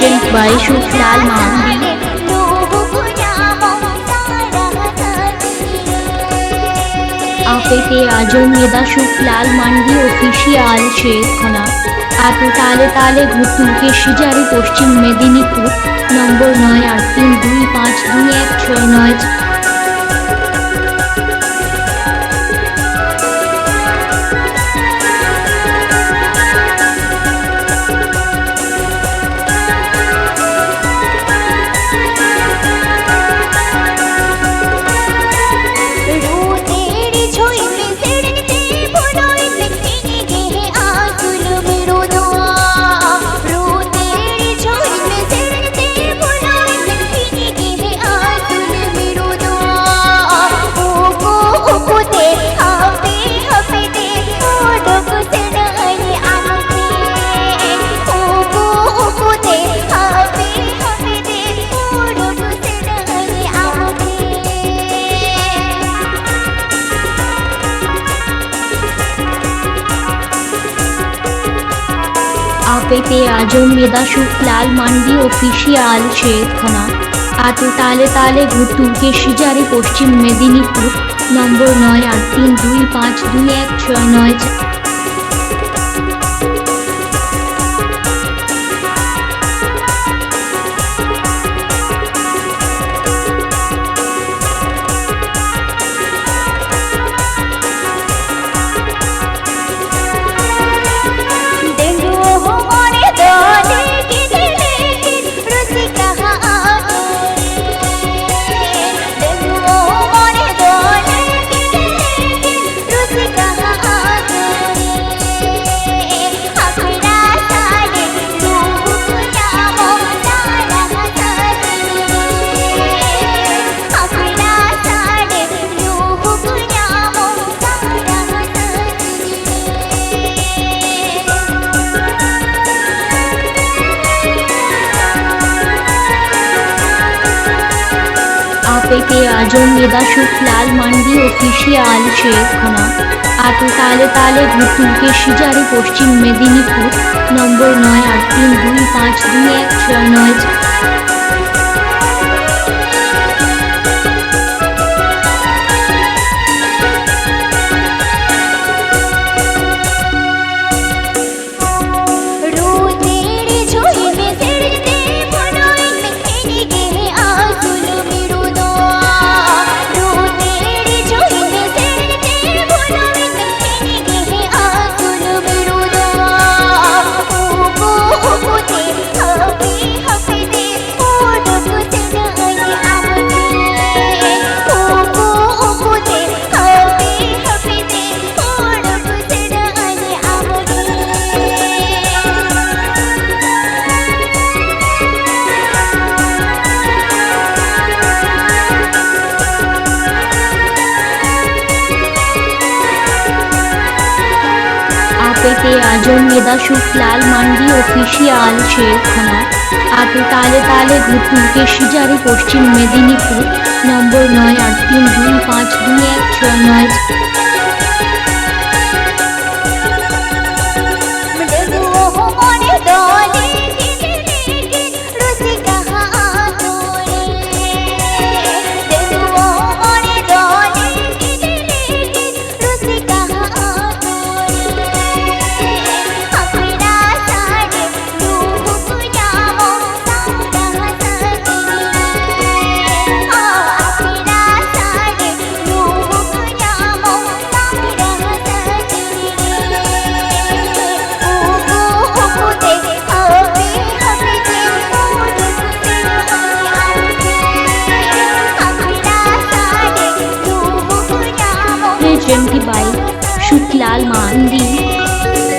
Present by Shukhlal Mandi। आपे आजमेदा शुक्लाल मांडी official শেরখানা এত তালে তালে ঘুরতুকে শিজারি পশ্চিম মেদিনীপুর নম্বর 9832521696। आपे आजमेदा शुक्लाल मांडी অফিসিয়াল শেরখানা এত তালে তালে ঘুরতুকে শিজারি পশ্চিম মেদিনীপুর নম্বর 9832521696। आपे आजमेदा शुक्लाल मांडी অফিসিয়াল শেরখানা এত তালে তালে ঘুরতুকে শিজারি পশ্চিম মেদিনীপুর নম্বর 9832521696। आपे आजमेदा शुक्लाल मांडी অফিসিয়াল শেরখানা এত তালে তালে ঘুরতুকে শিজারি পশ্চিম মেদিনীপুর নম্বর 9832521696। Present by